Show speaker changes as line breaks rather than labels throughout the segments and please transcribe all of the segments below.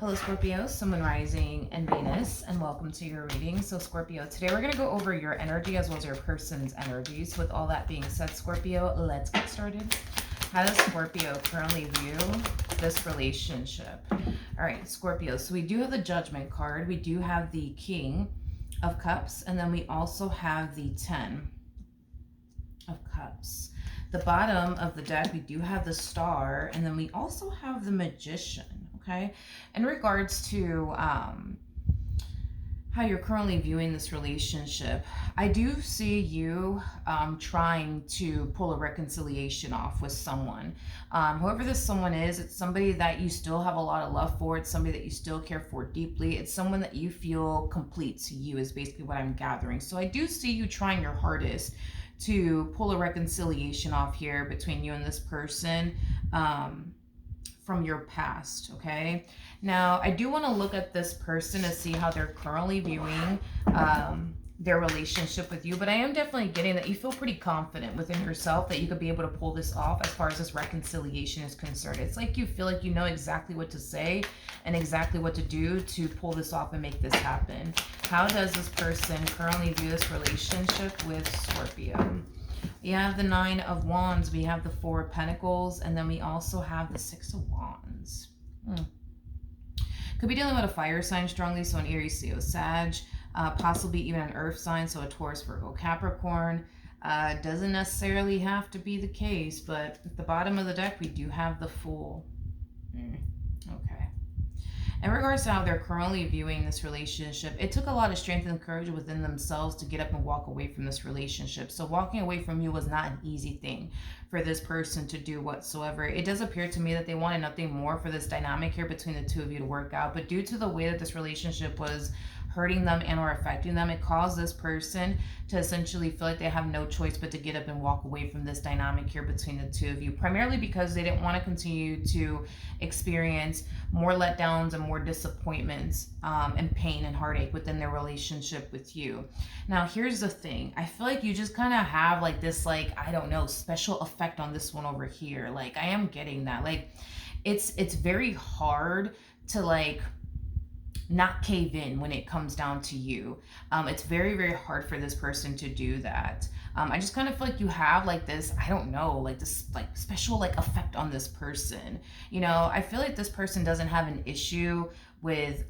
Hello Scorpio, Sun, Moon, Rising, and Venus, and welcome to your reading. So Scorpio, today we're going to go over your energy as well as your person's energies. With all that being said, Scorpio, let's get started. How does Scorpio currently view this relationship? All right, Scorpio, so we do have the Judgment card. We do have the King of Cups, and then we also have the 10 of Cups. The bottom of the deck, we do have the Star, and then we also have the Magician. Okay, in regards to how you're currently viewing this relationship, I do see you trying to pull a reconciliation off with someone. Whoever this someone is, it's somebody that you still have a lot of love for. It's somebody that you still care for deeply. It's someone that you feel completes you, is basically what I'm gathering. So I do see you trying your hardest to pull a reconciliation off here between you and this person. From your past, okay? Now, I do want to look at this person to see how they're currently viewing their relationship with you, but I am definitely getting that you feel pretty confident within yourself that you could be able to pull this off as far as this reconciliation is concerned. It's like you feel like you know exactly what to say and exactly what to do to pull this off and make this happen. How does this person currently view this relationship with Scorpio? We have the 9 of Wands, we have the 4 of Pentacles, and then we also have the 6 of Wands. Could be dealing with a fire sign strongly, so an Aries, Leo, Sag, possibly even an earth sign, so a Taurus, Virgo, Capricorn. Doesn't necessarily have to be the case, but at the bottom of the deck, we do have the Fool. Okay. In regards to how they're currently viewing this relationship, it took a lot of strength and courage within themselves to get up and walk away from this relationship. So walking away from you was not an easy thing for this person to do whatsoever. It does appear to me that they wanted nothing more for this dynamic here between the two of you to work out. But due to the way that this relationship was hurting them and or affecting them, it caused this person to essentially feel like they have no choice but to get up and walk away from this dynamic here between the two of you, primarily because they didn't want to continue to experience more letdowns and more disappointments and pain and heartache within their relationship with you. Now, here's the thing. I feel like you just kind of have like this, like, I don't know, special effect on this one over here. Like, I am getting that. Like, it's very hard to like not cave in when it comes down to you. It's very, very hard for this person to do that. I just kind of feel like you have like this, I don't know, like this like special like effect on this person. You know, I feel like this person doesn't have an issue with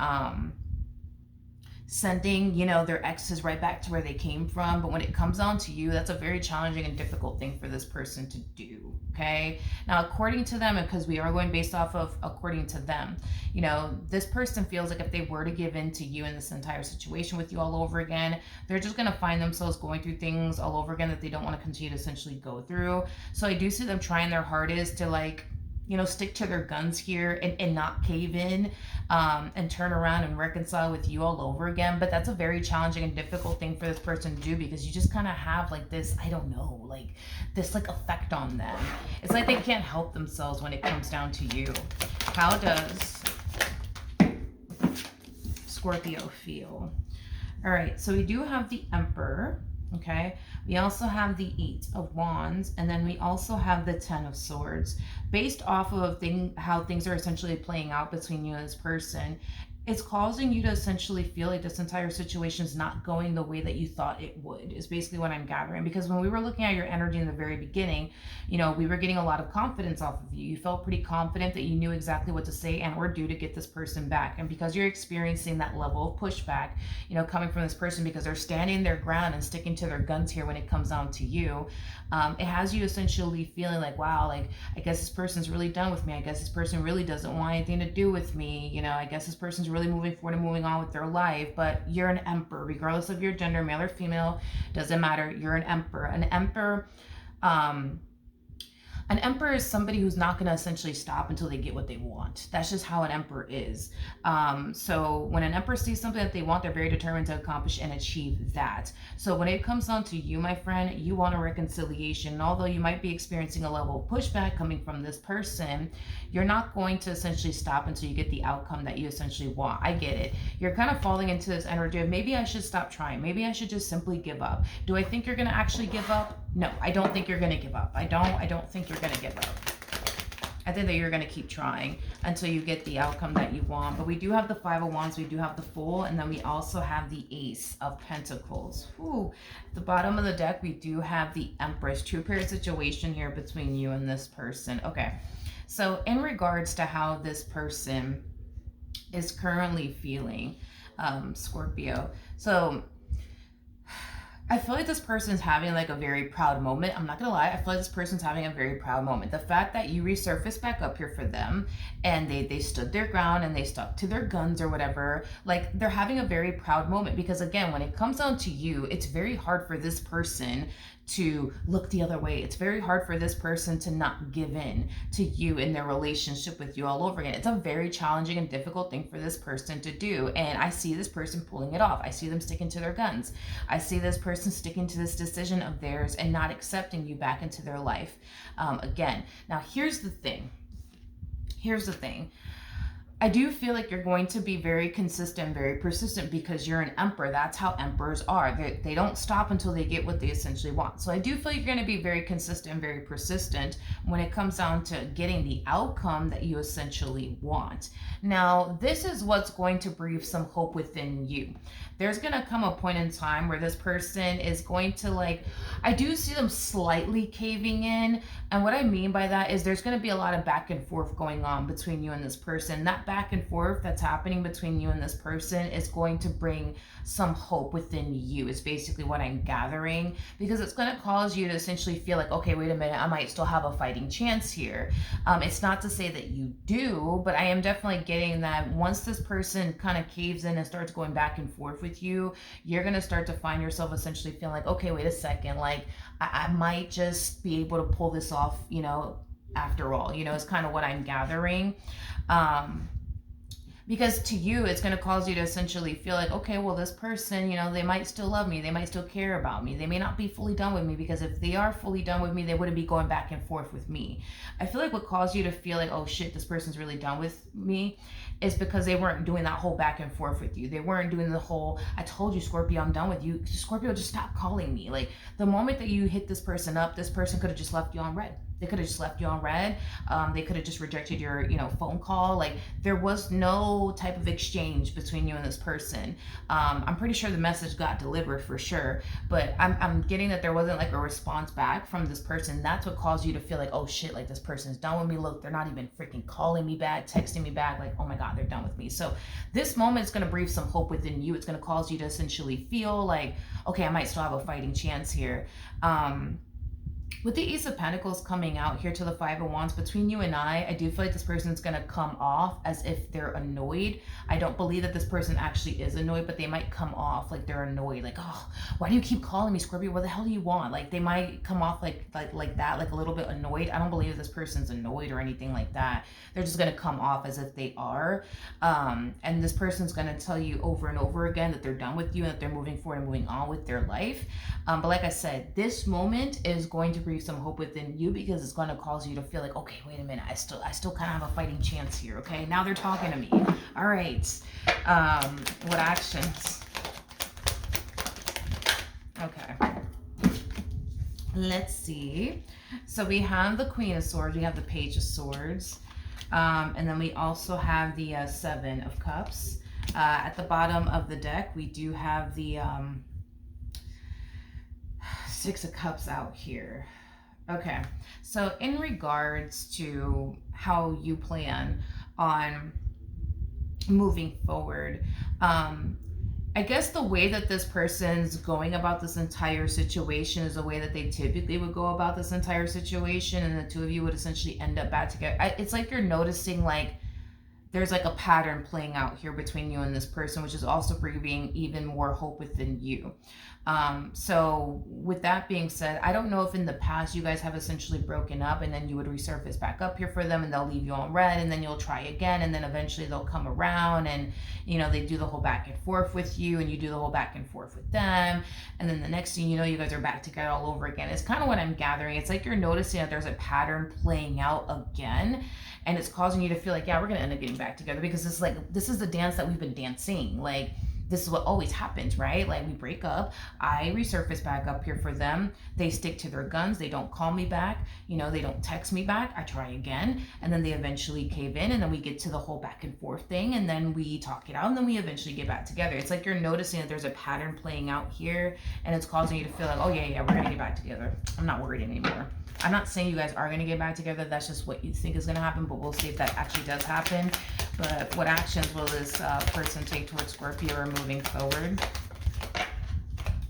sending, you know, their exes right back to where they came from. But when it comes down to you, that's a very challenging and difficult thing for this person to do. Okay. Now, according to them, and because we are going based off of according to them, you know, this person feels like if they were to give in to you in this entire situation with you all over again, they're just going to find themselves going through things all over again that they don't want to continue to essentially go through. So I do see them trying their hardest to like, you know, stick to their guns here and not cave in and turn around and reconcile with you all over again. But that's a very challenging and difficult thing for this person to do, because you just kind of have like this, I don't know, like this like effect on them. It's like they can't help themselves when it comes down to you. How does Scorpio feel? All right, so we do have the Emperor. Okay, we also have the 8 of Wands, and then we also have the 10 of Swords. Based off of how things are essentially playing out between you and this person, it's causing you to essentially feel like this entire situation is not going the way that you thought it would, is basically what I'm gathering. Because when we were looking at your energy in the very beginning, you know, we were getting a lot of confidence off of you. You felt pretty confident that you knew exactly what to say and or do to get this person back. And because you're experiencing that level of pushback, you know, coming from this person because they're standing their ground and sticking to their guns here when it comes down to you, it has you essentially feeling like, wow, like, I guess this person's really done with me. I guess this person really doesn't want anything to do with me. You know, I guess this person's really moving forward and moving on with their life. But you're an Emperor, regardless of your gender, male or female, doesn't matter. You're an Emperor. An emperor is somebody who's not going to essentially stop until they get what they want. That's just how an emperor is. So when an emperor sees something that they want, they're very determined to accomplish and achieve that. So when it comes down to you, my friend, you want a reconciliation. And although you might be experiencing a level of pushback coming from this person, you're not going to essentially stop until you get the outcome that you essentially want. I get it. You're kind of falling into this energy of maybe I should stop trying. Maybe I should just simply give up. Do I think you're going to actually give up? No, I don't think you're going to give up. I don't think you're going to give up. I think that you're going to keep trying until you get the outcome that you want. But we do have the Five of Wands, we do have the Fool, and then we also have the Ace of Pentacles. Ooh, at the bottom of the deck, we do have the Empress. Two-pair situation here between you and this person. Okay, so in regards to how this person is currently feeling, Scorpio. So I feel like this person's having like a very proud moment. I'm not gonna lie, I feel like this person's having a very proud moment. The fact that you resurfaced back up here for them and they stood their ground and they stuck to their guns or whatever, like they're having a very proud moment, because again, when it comes down to you, it's very hard for this person to look the other way. It's very hard for this person to not give in to you in their relationship with you all over again. It's a very challenging and difficult thing for this person to do. And I see this person pulling it off. I see them sticking to their guns. I see this person sticking to this decision of theirs and not accepting you back into their life. Again, now here's the thing. I do feel like you're going to be very consistent, very persistent, because you're an emperor. That's how emperors are. They don't stop until they get what they essentially want. So I do feel you're going to be very consistent, very persistent when it comes down to getting the outcome that you essentially want. Now, this is what's going to breathe some hope within you. There's going to come a point in time where this person is going to, like, I do see them slightly caving in. And what I mean by that is there's going to be a lot of back and forth going on between you and this person. That back and forth that's happening between you and this person is going to bring some hope within you, is basically what I'm gathering, because it's going to cause you to essentially feel like, okay, wait a minute, I might still have a fighting chance here. It's not to say that you do, but I am definitely getting that once this person kind of caves in and starts going back and forth with you, you're going to start to find yourself essentially feeling like, okay, wait a second, like I might just be able to pull this off, after all, is kind of what I'm gathering. Because to you, it's going to cause you to essentially feel like, okay, well, this person, they might still love me. They might still care about me. They may not be fully done with me, because if they are fully done with me, they wouldn't be going back and forth with me. I feel like what caused you to feel like, oh shit, this person's really done with me, is because they weren't doing that whole back and forth with you. They weren't doing the whole, I told you, Scorpio, I'm done with you. Scorpio, just stop calling me. Like, the moment that you hit this person up, this person could have just left you on red. They could have just left you on red. They could have just rejected your, phone call. Like, there was no type of exchange between you and this person. I'm pretty sure the message got delivered for sure, but I'm getting that there wasn't like a response back from this person. That's what caused you to feel like, oh shit, like this person's done with me. Look, they're not even freaking calling me back, texting me back. Like, oh my God, they're done with me. So this moment is going to breathe some hope within you. It's going to cause you to essentially feel like, okay, I might still have a fighting chance here. With the Ace of Pentacles coming out here to the Five of Wands, between you and I do feel like this person's going to come off as if they're annoyed. I don't believe that this person actually is annoyed, but they might come off like they're annoyed. Like, oh, why do you keep calling me, Scorpio? What the hell do you want? Like, they might come off like that, like a little bit annoyed. I don't believe this person's annoyed or anything like that. They're just going to come off as if they are. And this person's going to tell you over and over again that they're done with you and that they're moving forward and moving on with their life. But like I said, this moment is going to breathe some hope within you, because it's going to cause you to feel like, okay, wait a minute, I still kind of have a fighting chance here. Okay, now they're talking to me. All right. What actions? Okay, let's see. So we have the Queen of Swords, we have the Page of Swords, and then we also have the Seven of Cups. At the bottom of the deck, we do have the Six of Cups out here. Okay, so in regards to how you plan on moving forward, I guess the way that this person's going about this entire situation is the way that they typically would go about this entire situation, and the two of you would essentially end up back together. It's like you're noticing, like, there's like a pattern playing out here between you and this person, which is also breathing even more hope within you. So with that being said, I don't know if in the past you guys have essentially broken up and then you would resurface back up here for them and they'll leave you on red, and then you'll try again, and then eventually they'll come around and, they do the whole back and forth with you, and you do the whole back and forth with them. And then the next thing you know, you guys are back together all over again. It's kind of what I'm gathering. It's like you're noticing that there's a pattern playing out again, and it's causing you to feel like, yeah, we're going to end up getting back together, because this is the dance that we've been dancing. Like, this is what always happens, right? Like we break up, I resurface back up here for them. They stick to their guns. They don't call me back. They don't text me back. I try again, and then they eventually cave in, and then we get to the whole back and forth thing, and then we talk it out, and then we eventually get back together. It's like you're noticing that there's a pattern playing out here, and it's causing you to feel like, oh yeah, we're gonna get back together. I'm not worried anymore. I'm not saying you guys are going to get back together. That's just what you think is going to happen, but we'll see if that actually does happen. But what actions will this person take towards Scorpio or moving forward?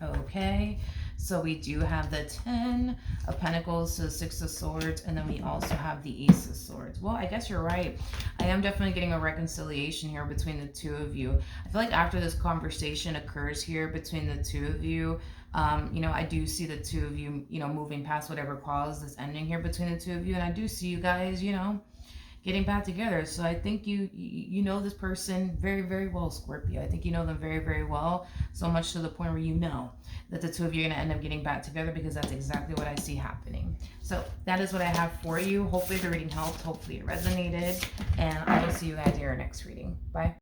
Okay, so we do have the 10 of Pentacles to the 6 of Swords, and then we also have the Ace of Swords. Well, I guess you're right. I am definitely getting a reconciliation here between the two of you. I feel like after this conversation occurs here between the two of you, I do see the two of you, moving past whatever caused this ending here between the two of you, and I do see you guys, getting back together. So I think you know this person very, very well, Scorpio. I think you know them very, very well, so much to the point where you know that the two of you are going to end up getting back together, because that's exactly what I see happening. So that is what I have for you. Hopefully the reading helped. Hopefully it resonated, and I will see you guys in our next reading. Bye.